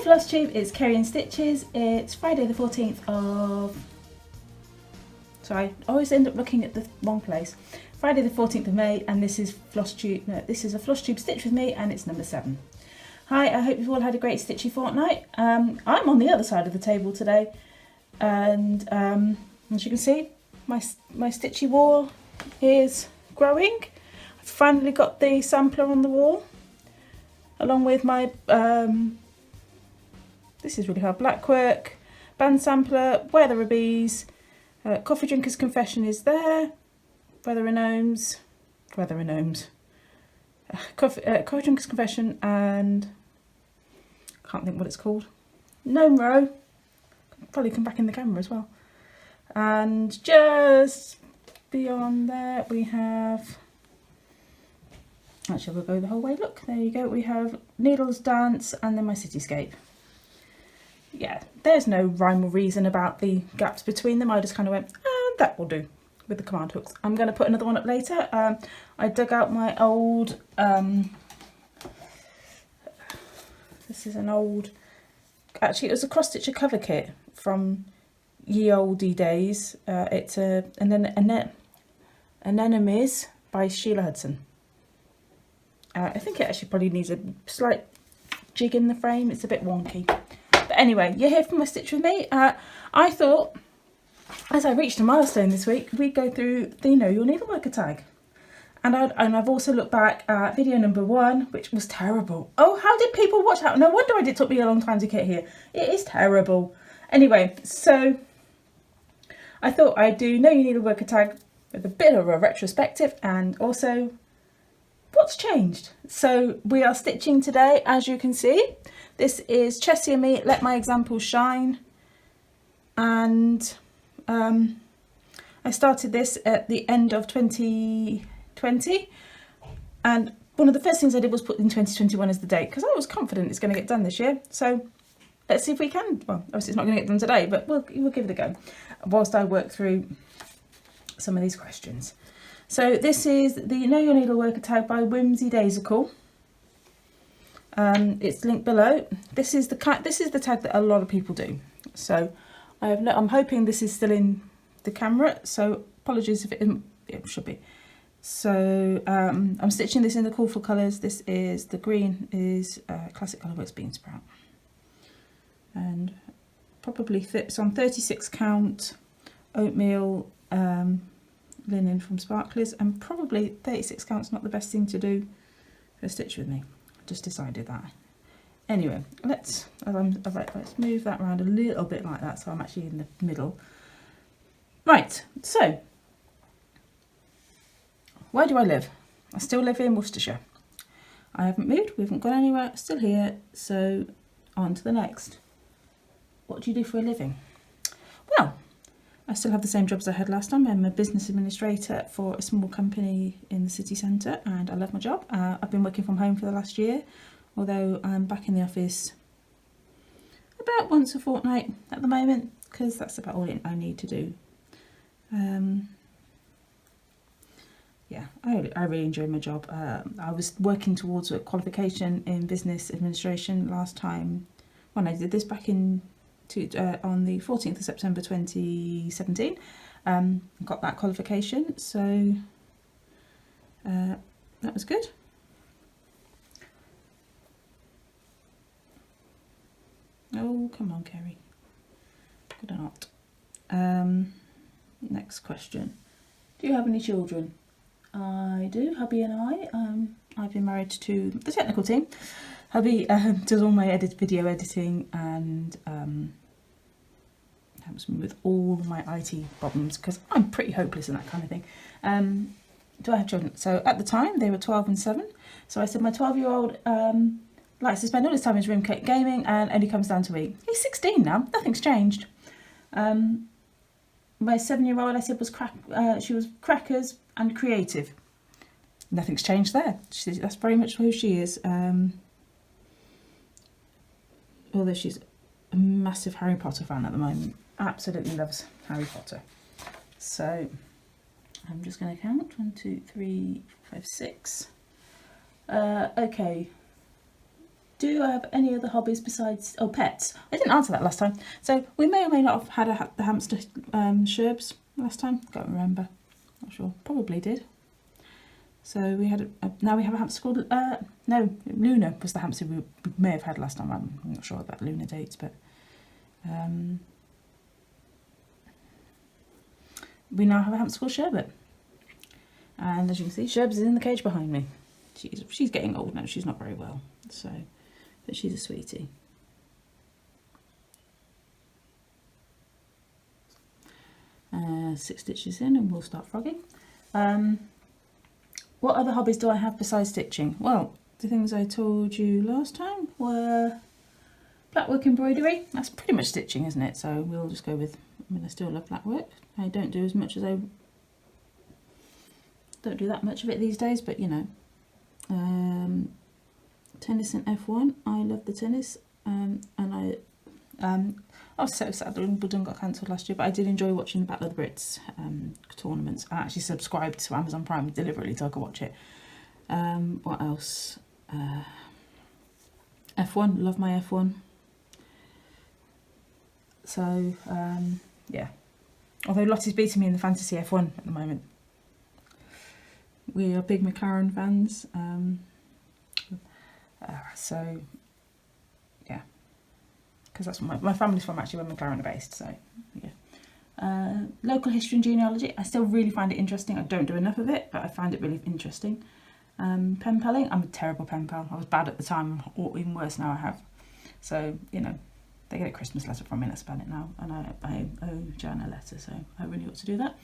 Floss Tube, it's Kerry and Stitches. It's Friday the 14th of... Sorry, I always end up looking at the wrong place. Friday the 14th of May, and this is Floss Tube, no, this is a Floss Tube Stitch with Me, and it's number 7. Hi, I hope you've all had a great stitchy fortnight. I'm on the other side of the table today, and as you can see, my stitchy wall is growing. I've finally got the sampler on the wall, along with my, this is really hard, blackwork, band sampler, Where There Are Bees, Coffee Drinker's Confession is there, Coffee Drinker's Confession, and can't think what it's called. Gnome Row. Probably come back in the camera as well. And just beyond there we have, actually we'll go the whole way, look, there you go, we have Needles Dance and then my cityscape. Yeah, there's no rhyme or reason about the gaps between them, I just kind of went, that will do, with the command hooks. I'm going to put another one up later. I dug out my old, this is an old, actually it was a cross stitcher cover kit from ye olde days. It's an Anemones by Sheila Hudson. I think it actually probably needs a slight jig in the frame, it's a bit wonky. But anyway, you're here for my Stitch With Me. I thought, as I reached a milestone this week, we'd go through the Know Your Needleworker tag. And I've also looked back at video number 1, which was terrible. Oh, how did people watch that? No wonder it took me a long time to get here. It is terrible. Anyway, so I thought I'd do Know Your Needleworker tag with a bit of a retrospective and also what's changed. So we are stitching today, as you can see. This is Chessie and Me, Let My Example Shine. And I started this at the end of 2020, and one of the first things I did was put in 2021 as the date, because I was confident it's going to get done this year. So let's see if we can. Well, obviously it's not going to get done today, but we'll give it a go whilst I work through some of these questions. So this is the Know Your Needleworker tag by Whimsy Daisical. It's linked below. This is the tag that a lot of people do. So I'm hoping this is still in the camera, so apologies if it isn't. It should be. So I'm stitching this in the Callful colours. This is the green is Classic Colourworks Bean Sprout, and probably it's on 36 count Oatmeal linen from Sparklies, and probably 36 count's not the best thing to do for a Stitch With Me. I just decided that. Anyway, let's move that around a little bit like that, so I'm actually in the middle. Right, so where do I live? I still live in Worcestershire. I haven't moved, we haven't gone anywhere, still here, so on to the next. What do you do for a living? Well, I still have the same jobs I had last time. I'm a business administrator for a small company in the city centre, and I love my job. I've been working from home for the last year, although I'm back in the office about once a fortnight at the moment, because that's about all I need to do. Yeah, I really enjoy my job. I was working towards a qualification in business administration last time when I did this back in on the 14th of September 2017. Got that qualification, so that was good. Oh, come on, Kerry. Good or not. Next question. Do you have any children? I do. Hubby and I've been married to the technical team. Hubby does all my video editing and helps me with all my IT problems, because I'm pretty hopeless in that kind of thing. Do I have children? So at the time they were 12 and 7. So I said my 12-year-old likes to spend all his time in his room gaming and only comes down to eat. He's 16 now. Nothing's changed. My 7-year-old, I said, was she was crackers and creative. Nothing's changed there. That's very much who she is. Although she's a massive Harry Potter fan at the moment. Absolutely loves Harry Potter. So I'm just going to count 1, 2, 3, 4, 5, 6. Okay. do I have any other hobbies besides, oh, pets? I didn't answer that last time. So we may or may not have had the hamster sherbs last time. Can't remember. Not sure. Probably did. So we had now we have a hamster called no, Luna was the hamster we may have had last time. I'm not sure about Luna dates, but we now have a hamster called Sherbet. And as you can see, Sherbs is in the cage behind me. She's getting old now. She's not very well, so but she's a sweetie. Six stitches in, and we'll start frogging. What other hobbies do I have besides stitching? Well, the things I told you last time were blackwork embroidery. That's pretty much stitching, isn't it? So we'll just go with, I mean, I still love blackwork. I don't do as much as I don't do that much of it these days, but you know. Tennis and F1. I love the tennis, and I was so sad that Wimbledon got cancelled last year, but I did enjoy watching the Battle of the Brits tournaments. I actually subscribed to Amazon Prime deliberately so I could watch it. What else? F1, love my F1. So yeah, although Lottie's beating me in the fantasy F1 at the moment. We are big McLaren fans, so yeah, because that's my family's from actually where McLaren are based. So yeah, local history and genealogy. I still really find it interesting. I don't do enough of it, but I find it really interesting. Pen paling. I'm a terrible pen pal. I was bad at the time, or even worse now. I have. So you know, they get a Christmas letter from me. That's about it now, and I owe Jan a letter, so I really ought to do that.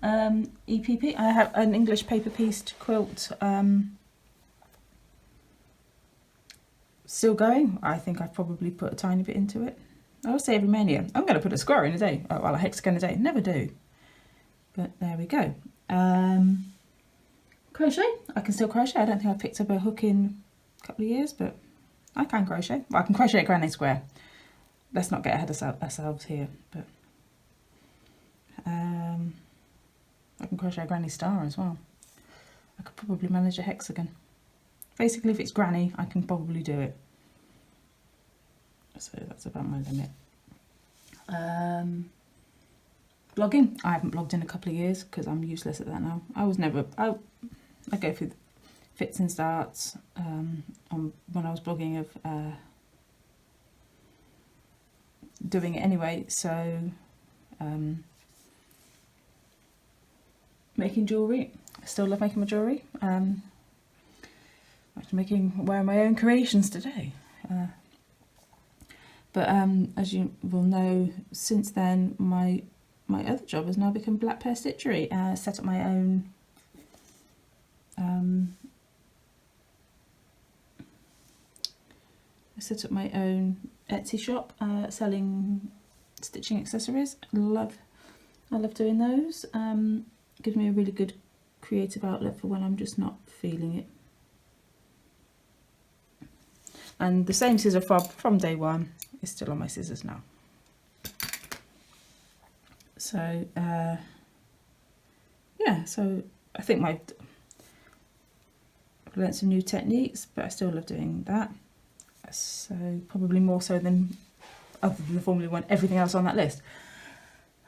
EPP. I have an English paper pieced quilt still going. I think I've probably put a tiny bit into it. I would say every mania. I'm going to put a square in a day. Oh, well, a hexagon a day. Never do. But there we go. Crochet. I can still crochet. I don't think I've picked up a hook in a couple of years, but I can crochet. Well, I can crochet a granny square. Let's not get ahead of ourselves here. But I can crochet a granny star as well. I could probably manage a hexagon. Basically, if it's granny, I can probably do it. So that's about my limit. Blogging. I haven't blogged in a couple of years because I'm useless at that now. I go through fits and starts on when I was blogging of doing it anyway. So making jewellery. I still love making my jewellery. I'm wearing my own creations today. But as you will know, since then my other job has now become Black Pear Stitchery. Set up my own Etsy shop selling stitching accessories. I love doing those. Gives me a really good creative outlet for when I'm just not feeling it. And the same scissor fob from day one is still on my scissors now. So yeah, so I think I've learnt some new techniques, but I still love doing that. So probably more so than other than the Formula One, everything else on that list.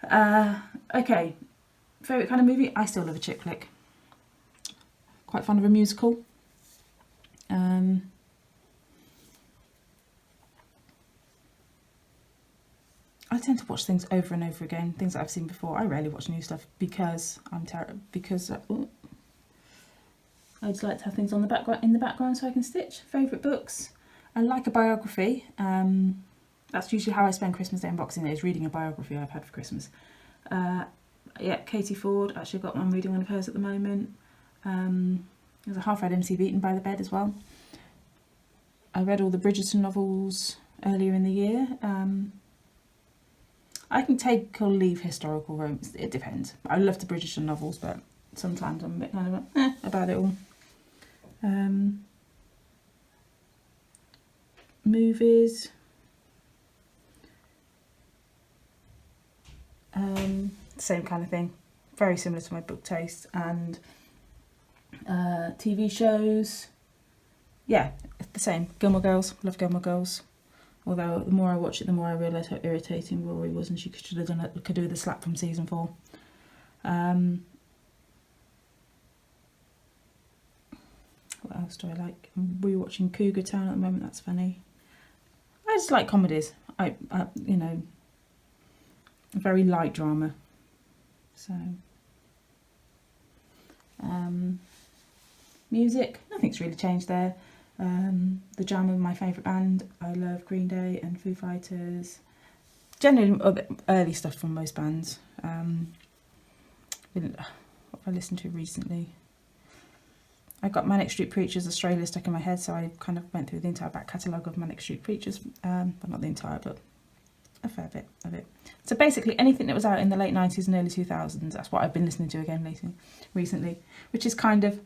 Okay, favourite kind of movie? I still love a chick flick. Quite fond of a musical. I tend to watch things over and over again, things that I've seen before. I rarely watch new stuff because I just like to have things on the background in the background so I can stitch. Favourite books? I like a biography. That's usually how I spend Christmas Day and Boxing Day, is reading a biography I've had for Christmas. Yeah, Katie Ford. Actually, I'm reading one of hers at the moment. There's a half-read MC Beaton by the bed as well. I read all the Bridgerton novels earlier in the year. I can take or leave historical romance. It depends. I love the Bridgerton novels, but sometimes I'm a bit kind of about it all. Movies. Same kind of thing. Very similar to my book taste. And TV shows. yeah, it's the same. Gilmore Girls, love Gilmore Girls. Although the more I watch it, the more I realise how irritating Rory was, and she should have done it. Could do the slap from season 4. What else do I like? I'm rewatching Cougar Town at the moment. That's funny. I just like comedies. I you know, very light drama. So, music, nothing's really changed there. The Jam are my favourite band. I love Green Day and Foo Fighters. Generally early stuff from most bands. What have I listened to recently? I got Manic Street Preachers Australia stuck in my head, so I kind of went through the entire back catalogue of Manic Street Preachers. Well, not the entire, but a fair bit of it. So basically anything that was out in the late 90s and early 2000s, that's what I've been listening to again recently, which is kind of,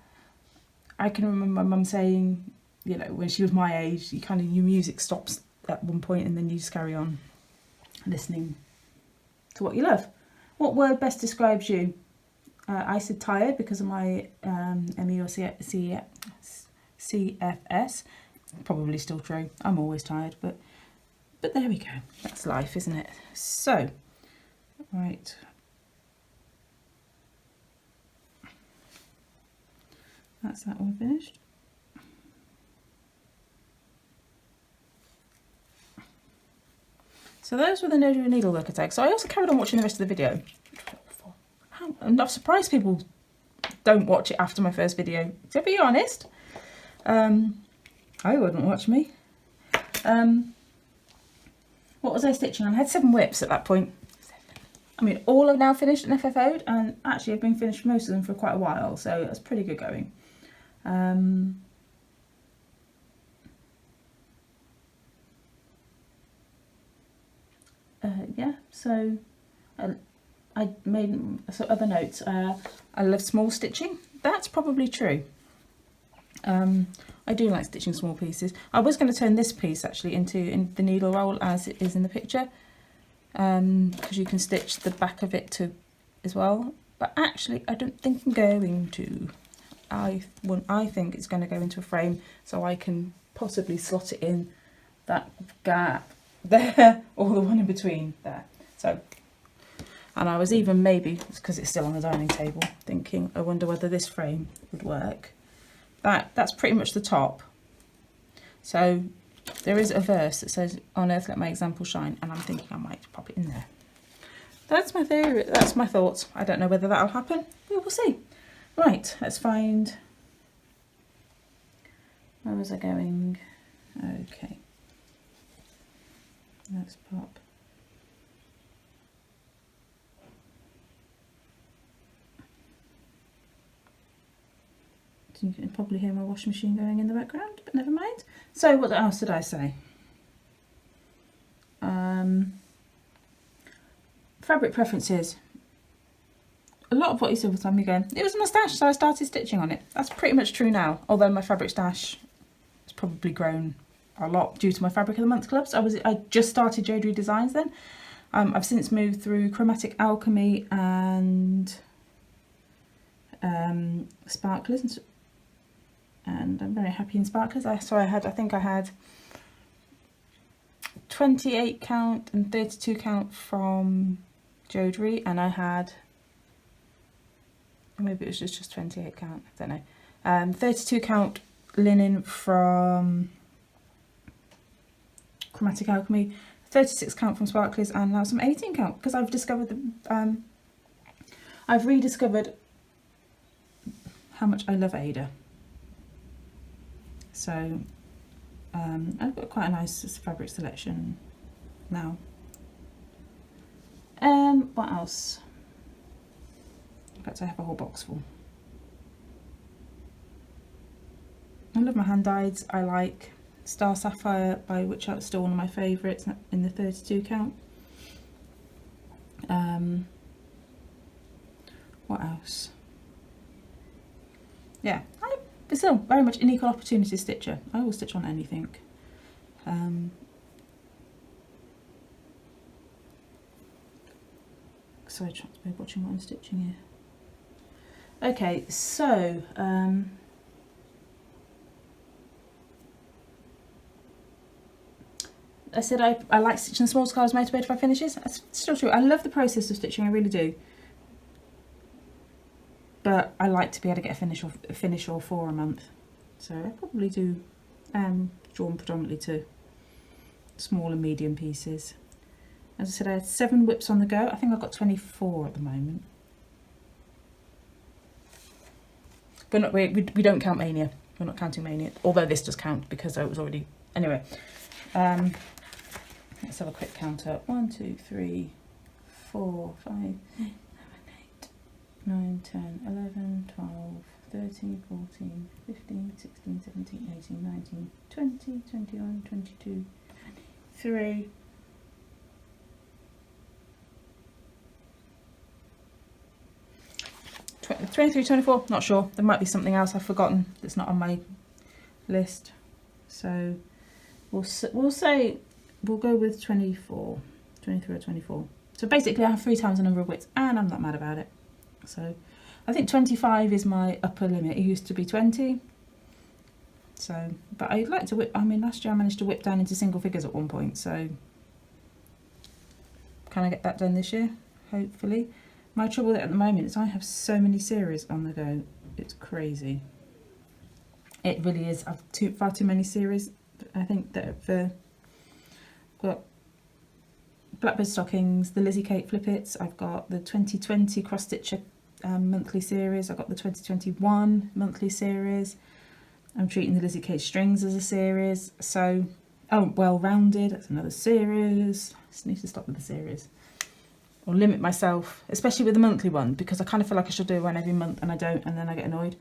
I can remember my mum saying, you know, when she was my age, your music stops at one point and then you just carry on listening to what you love. What word best describes you? I said tired because of my ME or CFS. Probably still true. I'm always tired, but there we go. That's life, isn't it? So, right. That's that one finished. So those were the Needleworker tags. So I also carried on watching the rest of the video. I'm surprised people don't watch it after my first video. To be honest, I wouldn't watch me. What was I stitching on? I had 7 whips at that point. I mean, all are now finished and FFO'd, and actually I've been finished most of them for quite a while, so that's pretty good going. Yeah, so I made some other notes. I love small stitching. That's probably true. I do like stitching small pieces. I was going to turn this piece actually into the needle roll as it is in the picture, because you can stitch the back of it too as well. But actually, I don't think I'm going to. I think it's going to go into a frame so I can possibly slot it in that gap there or the one in between there. So. And I was even, maybe, because it's still on the dining table, thinking, I wonder whether this frame would work. That's pretty much the top. So there is a verse that says, on earth let my example shine, and I'm thinking I might pop it in there. That's my theory, that's my thoughts. I don't know whether that'll happen, we will see. Right, let's find, where was I going? Okay, let's pop. You can probably hear my washing machine going in the background, but never mind. So what else did I say? Fabric preferences. A lot of what you said was time again. It was my stash, so I started stitching on it. That's pretty much true now, although my fabric stash has probably grown a lot due to my Fabric of the Month clubs. I just started Jodery Designs then. I've since moved through Chromatic Alchemy and Sparklies, and I'm very happy in Sparklies. I think I had 28 count and 32 count from Jodery, and I had, maybe it was just 28 count, I don't know, 32 count linen from Chromatic Alchemy, 36 count from Sparklies, and now some 18 count, because I've discovered I've rediscovered how much I love Ada. So I've got quite a nice fabric selection now. What else? In fact, I have a whole box full. I love my hand dyeds. I like Star Sapphire, by which it's still one of my favourites in the 32 count. What else? Yeah, I'm still very much an equal opportunity stitcher. I will stitch on anything. Sorry, trying to be watching what I'm stitching here. Okay, so I said I like stitching small scarves motivated by finishes. That's still true. I love the process of stitching, I really do. But I like to be able to get a finish or 4 a month. So I probably do drawn predominantly to small and medium pieces. As I said, I had 7 whips on the go. I think I've got 24 at the moment. But not, we don't count Mania. We're not counting Mania, although this does count because it was already... Anyway, let's have a quick count up. 1, 2, 3, 4, 5, 6, 7, 8, 9, 10, 11, 12, 13, 14, 15, 16, 17, 18, 19, 20, 21, 22, 23... 23, 24, not sure. There might be something else I've forgotten that's not on my list. So we'll go with 24, 23 or 24. So basically I have 3 times the number of whips and I'm not mad about it. So I think 25 is my upper limit. It used to be 20. So, but I'd like to whip, I mean last year I managed to whip down into single figures at one point. So can I get that done this year? Hopefully. My trouble at the moment is I have so many series on the go. It's crazy. It really is. I've far too many series. I think that I've got Blackbird Stockings, the Lizzie Kate Flippets. I've got the 2020 Cross Stitcher monthly series. I've got the 2021 monthly series. I'm treating the Lizzie Kate Strings as a series. So, oh, Well Rounded. That's another series. I just need to stop with the series. Or limit myself, especially with the monthly one, because I kind of feel like I should do one every month and I don't, and then I get annoyed.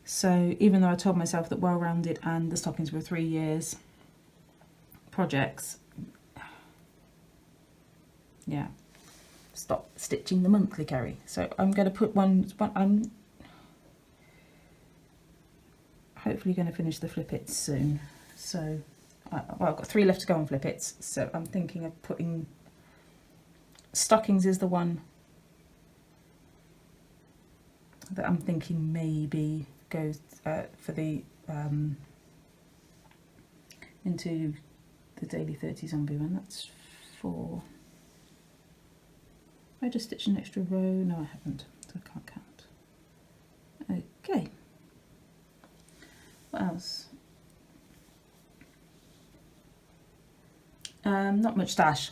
So even though I told myself that Well Rounded and the Stockings were 3 years projects, yeah, stop stitching the monthly, Kerry. So I'm going to put I'm hopefully going to finish the Flippets soon. So, well, I've got 3 left to go on Flippets, so I'm thinking of putting... Stockings is the one that I'm thinking maybe goes for the into the Daily 30 Zombie one. That's 4. I just stitched an extra row. No, I haven't, so I can't count. Okay. What else? Not much stash.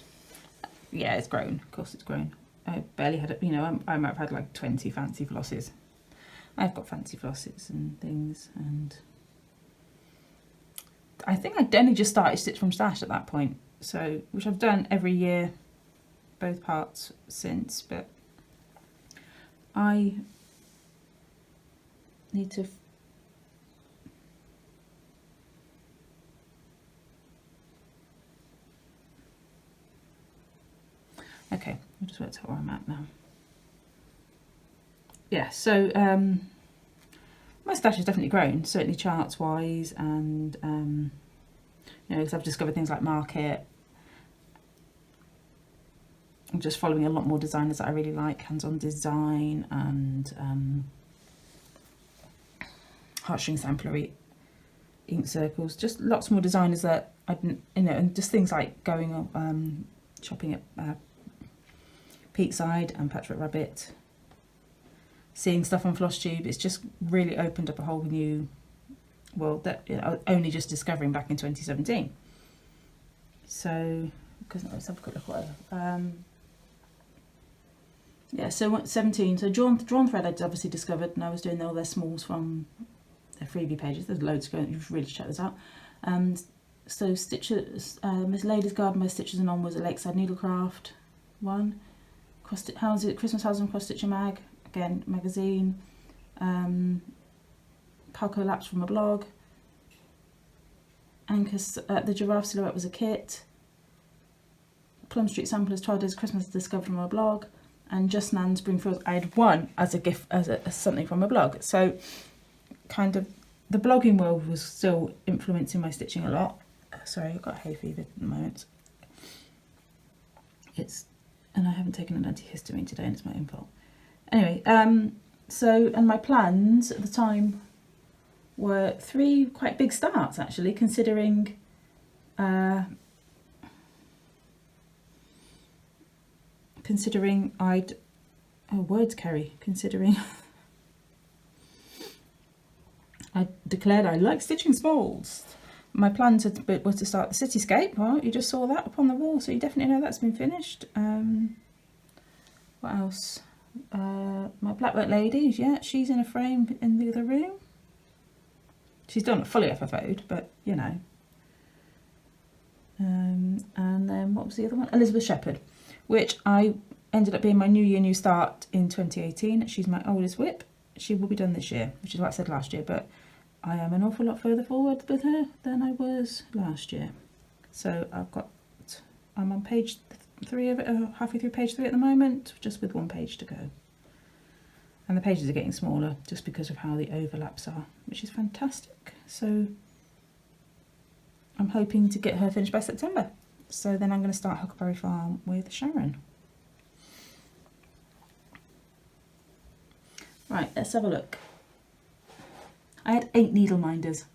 Yeah, it's grown. Of course, it's grown. I barely had it. You know, I might have had like 20 fancy flosses. I've got fancy flosses and things, and I think I'd only just started Stitch from Stash at that point. So, which I've done every year, both parts since. But I need to. Okay, I'll just work out where I'm at now. Yeah, so my stash has definitely grown, certainly charts wise, and you know, because I've discovered things like Market. I'm just following a lot more designers that I really like, Hands-On Design and Heartstring Samplery, Ink Circles, just lots more designers that I didn't, you know, and just things like going on shopping at Peakside and Patchwork Rabbit, seeing stuff on Flosstube. It's just really opened up a whole new world that, you know, I was only just discovering back in 2017. So, because let's have a quick look at what yeah, so 17. So drawn thread I'd obviously discovered, and I was doing all their smalls from their freebie pages. There's loads going. You should really check this out. So Stitches, Miss Lady's Garden by Stitches and Onwards at Lakeside Needlecraft. 1. How's it? Christmas House and Cross Stitcher Mag, again magazine. Palco Laps from a blog. Anchor's the Giraffe Silhouette was a kit. Plum Street Samplers 12 Days Christmas discovered from a blog, and Just Nan's Springfield I had one as a gift, as something from a blog. So kind of the blogging world was still influencing my stitching a lot. Sorry, I've got hay fever at the moment. And I haven't taken an antihistamine today, and it's my own fault. Anyway, so, and my plans at the time were 3 quite big starts, actually, considering considering considering I declared I like stitching smalls. My plans was to start the cityscape. Well, you just saw that up on the wall, so you definitely know that's been finished. What else? My blackwork lady, yeah, she's in a frame in the other room. She's done it fully FFO'd, but you know. And then what was the other one? Elizabeth Shepherd, which I ended up being my new year, new start in 2018. She's my oldest whip. She will be done this year, which is what I said last year, but I am an awful lot further forward with her than I was last year. So I'm on page 3 of it, halfway through page 3 at the moment, just with 1 page to go. And the pages are getting smaller just because of how the overlaps are, which is fantastic. So I'm hoping to get her finished by September. So then I'm going to start Huckleberry Farm with Sharon. Right, let's have a look. I had 8 needle minders.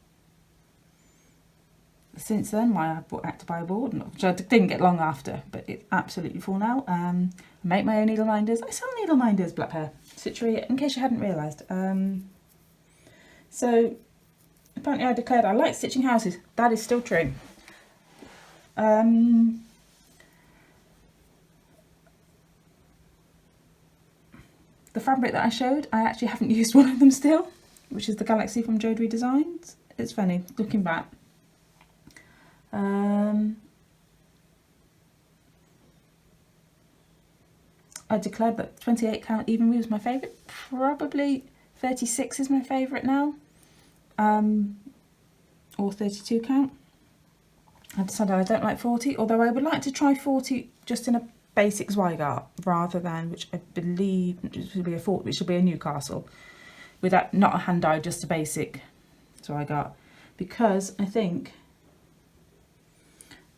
Since then, I had to buy a board, which I didn't get long after, but it's absolutely full now. I make my own needle minders. I sell needle minders, Black Pear, Citree, in case you hadn't realised. So apparently I declared I like stitching houses. That is still true. The fabric that I showed, I actually haven't used one of them still, which is the Galaxy from Jodery Designs. It's funny, looking back. I declared that 28 count even weave was my favourite. Probably 36 is my favourite now, or 32 count. I've decided I don't like 40, although I would like to try 40 just in a basic Zweigart rather than, which I believe should be which should be a Newcastle, with that, not a hand dyed, just a basic Zweigart, because I think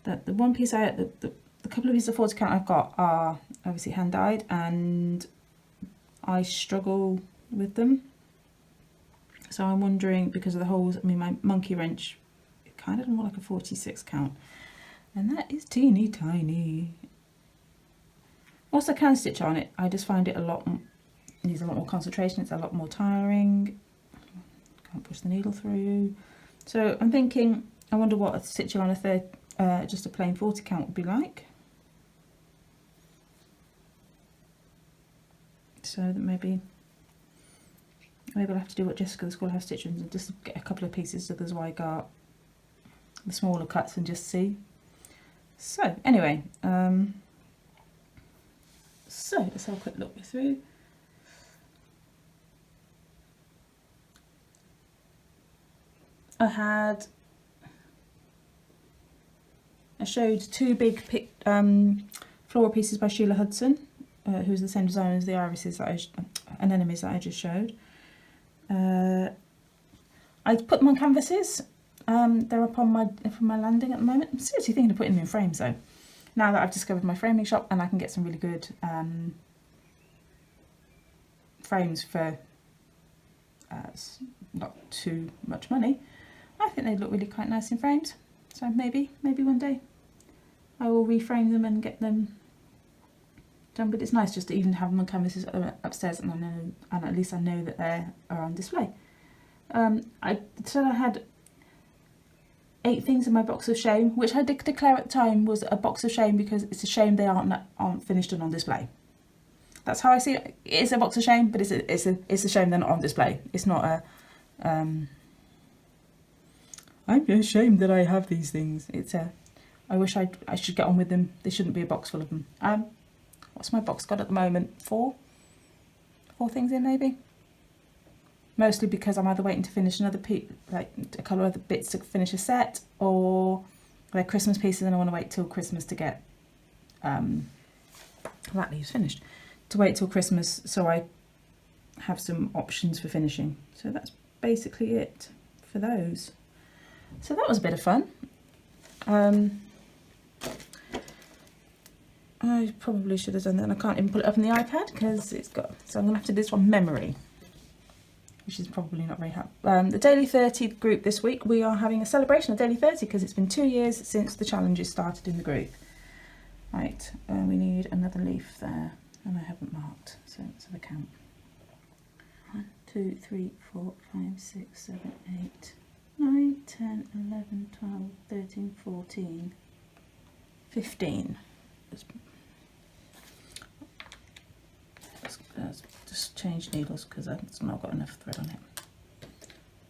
that the one piece the couple of pieces of 40 count I've got are obviously hand dyed, and I struggle with them. So I'm wondering, because of the holes, I mean, my monkey wrench, it kind of more like a 46 count, and that is teeny tiny. Whilst I can stitch on it, I just find it needs a lot more concentration. It's a lot more tiring. Can't push the needle through. So I'm thinking, I wonder what a stitching on just a plain 40 count would be like. So that maybe I'll have to do what Jessica the Schoolhouse Stitching and just get a couple of pieces of the Zweigart, the smaller cuts, and just see. So anyway, so let's have a quick look through. I showed 2 big floral pieces by Sheila Hudson, who's the same designer as the irises anemones that I just showed. I put them on canvases. They're up on from my landing at the moment. I'm seriously thinking of putting them in frames though, now that I've discovered my framing shop and I can get some really good frames for not too much money. I think they'd look really quite nice in frames. So maybe one day I will reframe them and get them done. But it's nice just to even have them on canvases upstairs, and at least I know that they are on display. I said I had 8 things in my box of shame, which I did declare at the time was a box of shame because it's a shame they aren't finished and on display. That's how I see it. It is a box of shame, but it's a shame they're not on display. It's not a I'm ashamed that I have these things. It's I wish I should get on with them. There shouldn't be a box full of them. What's my box got at the moment? 4 things in maybe. Mostly because I'm either waiting to finish another like a couple of other bits to finish a set, or they're Christmas pieces and I want to wait till Christmas to get that leaves finished. To wait till Christmas so I have some options for finishing. So that's basically it for those. So that was a bit of fun. I probably should have done that, and I can't even pull it up on the iPad because it's got, so I'm going to have to do this from memory, which is probably not very helpful. The Daily 30 group this week, we are having a celebration of Daily 30 because it's been 2 years since the challenges started in the group. Right, we need another leaf there, and I haven't marked, so let's have a count. 1, 2, 3, 4, 5, 6, 7, 8, 9, 10, 11, 12, 13, 14, 15. Let's just change needles because it's not got enough thread on it.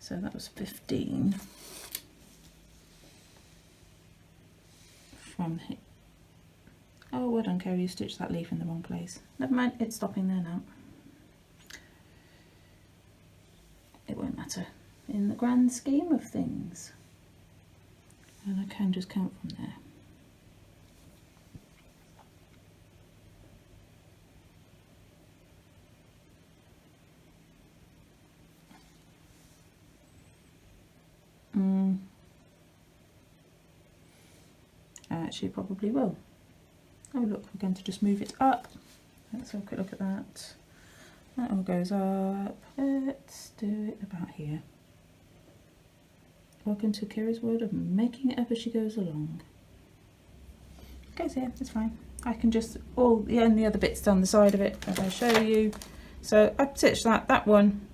So that was 15 from here. Oh, well done, Kerry, you stitched that leaf in the wrong place. Never mind, it's stopping there now. It won't matter in the grand scheme of things. And I can just count from there. Actually, probably will. Oh look, we're going to just move it up. Let's have a quick look at that. That all goes up. Let's do it about here. Welcome to Kira's world of making it up as she goes along. Okay, so yeah, it's fine. I can just, and the other bits down the side of it as I show you. So I've stitched that. That one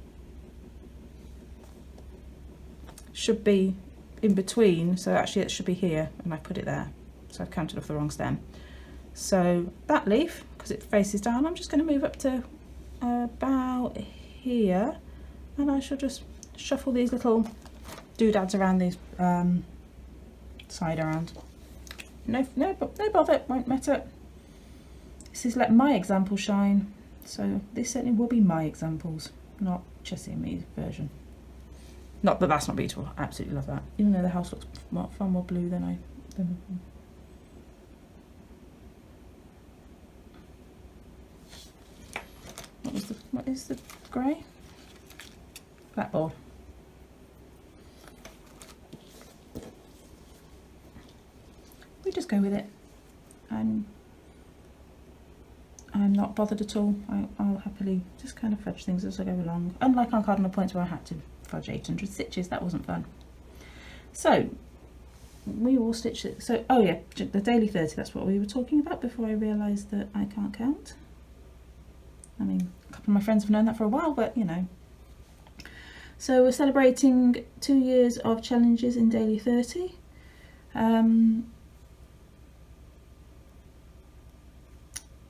should be in between, so actually it should be here, and I put it there. So I've counted off the wrong stem. So that leaf, because it faces down, I'm just going to move up to about here, and I shall just shuffle these little doodads around these side around. No bother, it won't matter. This is let my example shine, so this certainly will be my examples, not Chessie and Me's version. Not that that's not beautiful, I absolutely love that, even though the house looks far more blue than what is the grey? Blackboard. We just go with it. I'm not bothered at all. I'll happily just kind of fudge things as I go along. Unlike on Cardinal Points where I had to fudge 800 stitches, that wasn't fun. So we will stitch it. So, oh yeah, the daily 30, that's what we were talking about before I realised that I can't count. I mean, a couple of my friends have known that for a while, but you know. So we're celebrating 2 years of challenges in daily 30.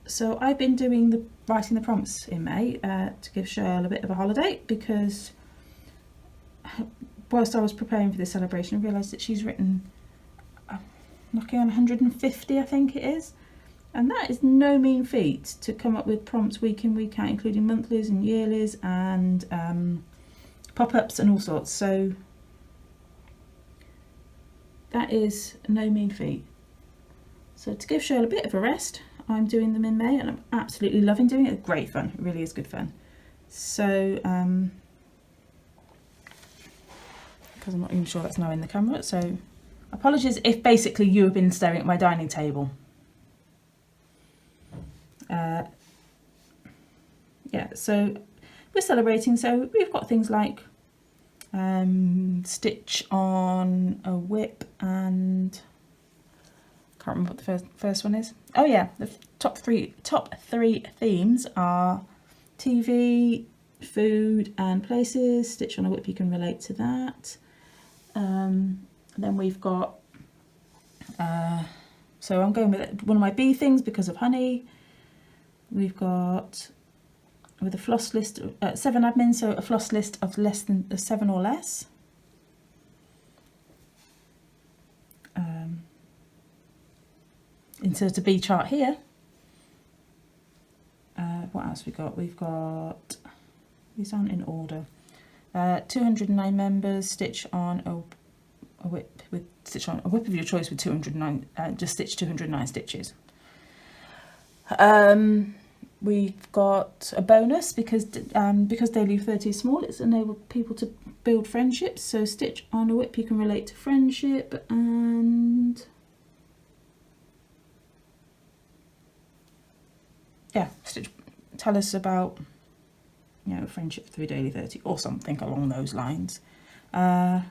So I've been doing writing the prompts in May to give Shirl a bit of a holiday, because whilst I was preparing for this celebration, I realised that she's written knocking on 150, I think it is. And that is no mean feat, to come up with prompts week in, week out, including monthlies and yearlies and pop-ups and all sorts. So that is no mean feat. So to give Shirl a bit of a rest, I'm doing them in May, and I'm absolutely loving doing it. It's great fun. It really is good fun. So, because I'm not even sure that's now in the camera, so apologies if basically you have been staring at my dining table. Yeah, so we're celebrating, so we've got things like stitch on a whip, and I can't remember what the first one is. Oh yeah, the top three themes are TV, food and places. Stitch on a whip, you can relate to that. Then we've got so I'm going with one of my bee things because of honey. We've got with a floss list, 7 admin, so a floss list of less than 7 or less. Insert a bee chart here. What else we got? We've got, these aren't in order. 209 members, stitch on a whip with stitch on a whip of your choice with 209. Just stitch 209 stitches. We've got a bonus because daily 30 is small. It's enabled people to build friendships. So stitch on a whip, you can relate to friendship, and yeah, stitch. Tell us about, you know, friendship through daily 30 or something along those lines. What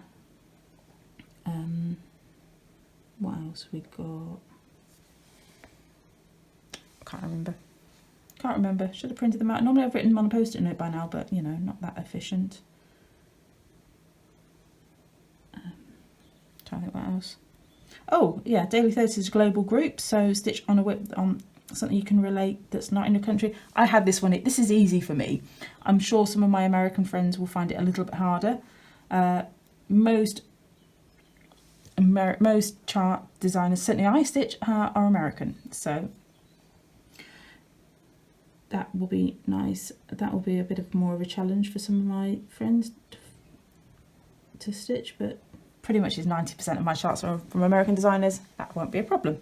else we got? can't remember. Can't remember. Should have printed them out. Normally I've written them on a post-it note by now, but you know, not that efficient. Trying to think what else. Oh yeah, Daily 30 is a global group, so stitch on a whip on something you can relate that's not in your country. I had this one. This is easy for me. I'm sure some of my American friends will find it a little bit harder. Most chart designers, certainly I stitch, are American, so that will be nice. That will be a bit of more of a challenge for some of my friends to stitch, but pretty much is 90% of my charts are from American designers. That won't be a problem.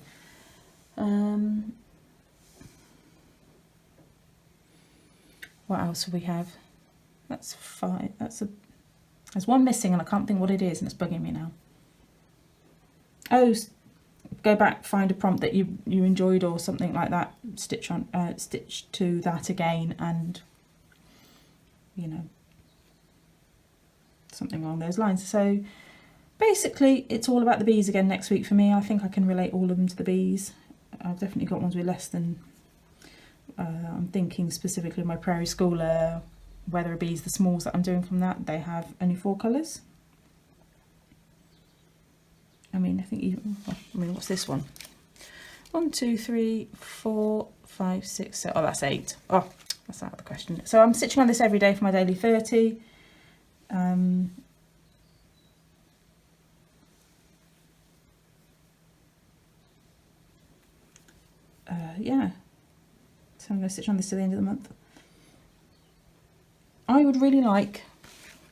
What else do we have? That's 5. There's one missing and I can't think what it is and it's bugging me now. Oh, go back, find a prompt that you enjoyed or something like that. Stitch to that again, and you know, something along those lines. So basically, it's all about the bees again next week for me. I think I can relate all of them to the bees. I've definitely got ones with less than. I'm thinking specifically of my Prairie Schooler Weather Bees, the smalls that I'm doing from that. They have only 4 colours. I mean, I think even. I mean, what's this one? 1, 2, 3, 4, 5, 6, 7. Oh, that's 8. Oh, that's out of the question. So I'm stitching on this every day for my daily 30. Yeah. So I'm going to stitch on this to the end of the month. I would really like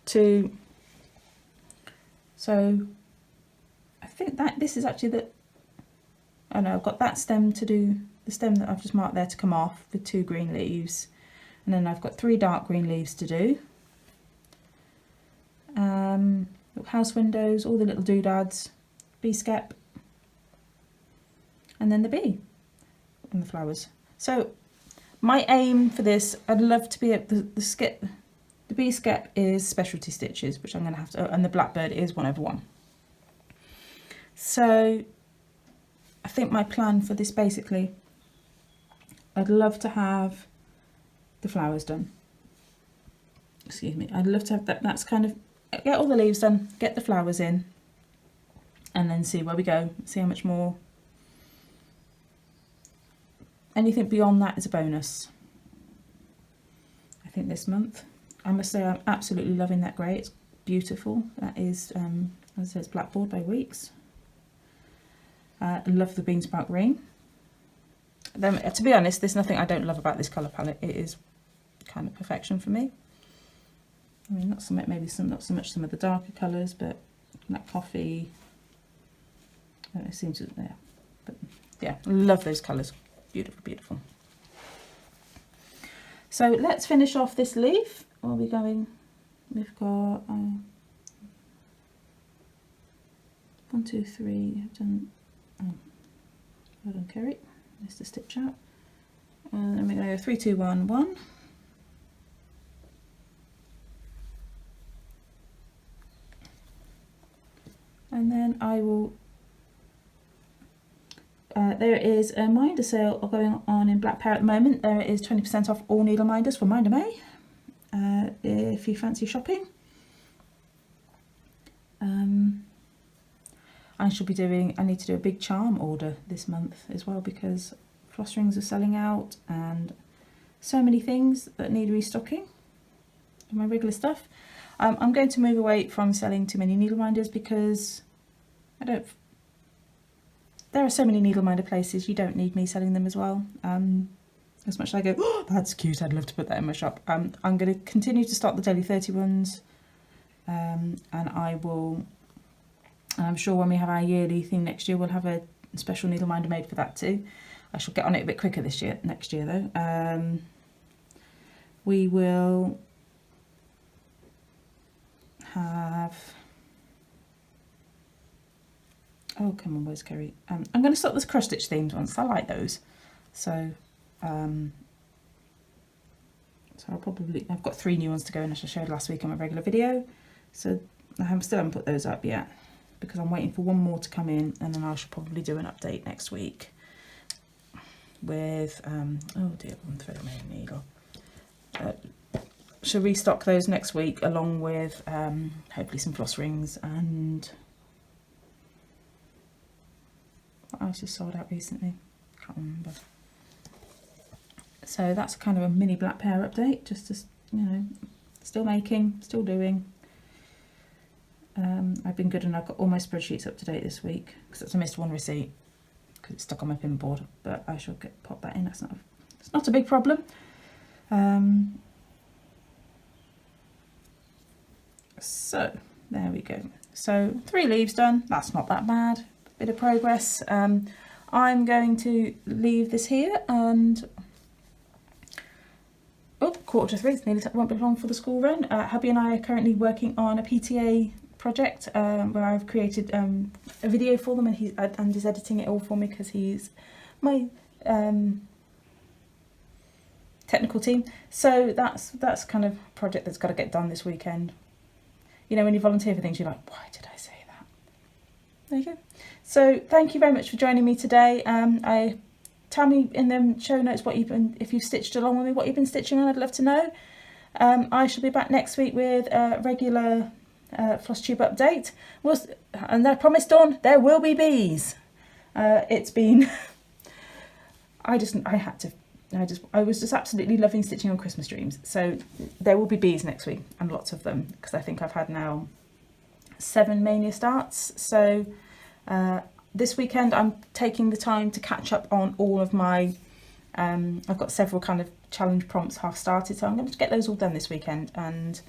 to. So I think that this is actually the. Oh no, I've got that stem to do, the stem that I've just marked there to come off with 2 green leaves, and then I've got 3 dark green leaves to do. Little house windows, all the little doodads, bee skep, and then the bee and the flowers. So my aim for this, I'd love to be at the bee skep is specialty stitches, which I'm going to have to, and the blackbird is 1/1. So I think my plan for this, basically, I'd love to have the flowers done. Excuse me. I'd love to have that. That's kind of, get all the leaves done, get the flowers in, and then see where we go. See how much more. Anything beyond that is a bonus. I think this month, I must say, I'm absolutely loving that grey. It's beautiful. That is, as I said, it's Blackboard by Weeks. I love the Beansprout Green. Then, to be honest, there's nothing I don't love about this colour palette. It is kind of perfection for me. I mean, not so much, maybe not so much some of the darker colours, but that coffee. It seems to, yeah. But yeah, love those colours. Beautiful, beautiful. So let's finish off this leaf. Where are we going? We've got 1, 2, 3. I've done. Well done, Kerry. Nice to stitch out. And then we're going to go 3, 2, 1, 1. And then I will. There is a minder sale going on in Black Parrot at the moment. There is 20% off all needle minders for Minder May, if you fancy shopping. I need to do a big charm order this month as well, because floss rings are selling out and so many things that need restocking of my regular stuff. I'm going to move away from selling too many needle minders because there are so many needle minder places, you don't need me selling them as well. As much as I go, oh, that's cute, I'd love to put that in my shop. I'm going to continue to stock the Daily 30 ones, and I'm sure when we have our yearly thing next year, we'll have a special needle minder made for that too. I shall get on it a bit quicker next year though. We will have. Oh, come on, where's Kerry? I'm going to start this cross stitch themes ones. I like those. So, I'll probably, I've got 3 new ones to go in, as I showed last week on my regular video. So I still haven't put those up yet because I'm waiting for one more to come in, and then I shall probably do an update next week. with, oh dear, I'm throwing my own needle. She'll restock those next week, along with hopefully some floss rings and what else is sold out recently? Can't remember. So that's kind of a mini black pear update, just to, you know, still making, still doing. I've been good and I've got all my spreadsheets up to date this week, because I missed one receipt because it's stuck on my pin board, but I shall pop that in. It's not a big problem. So there we go. So 3 leaves done. That's not that bad. Bit of progress. I'm going to leave this here, and oh, 2:45. It's nearly won't be long for the school run. Hubby and I are currently working on a PTA project where I've created a video for them, and he's editing it all for me because he's my technical team. So that's kind of a project that's got to get done this weekend. You know, when you volunteer for things, you're like, why did I say that? There you go. So thank you very much for joining me today. Tell me in the show notes if you've stitched along with me, what you've been stitching on. I'd love to know. I shall be back next week with a regular floss tube update. And I promised Dawn there will be bees. It's been I was just absolutely loving stitching on Christmas dreams. So there will be bees next week, and lots of them, because I think I've had now 7 mania starts. So this weekend I'm taking the time to catch up on all of my I've got several kind of challenge prompts half started, so I'm going to get those all done this weekend, and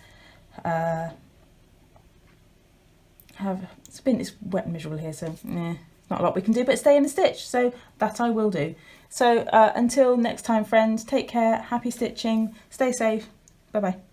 it's wet and miserable here, so not a lot we can do but stay in the stitch, so that I will do. So until next time, friends, take care, happy stitching, stay safe, bye bye.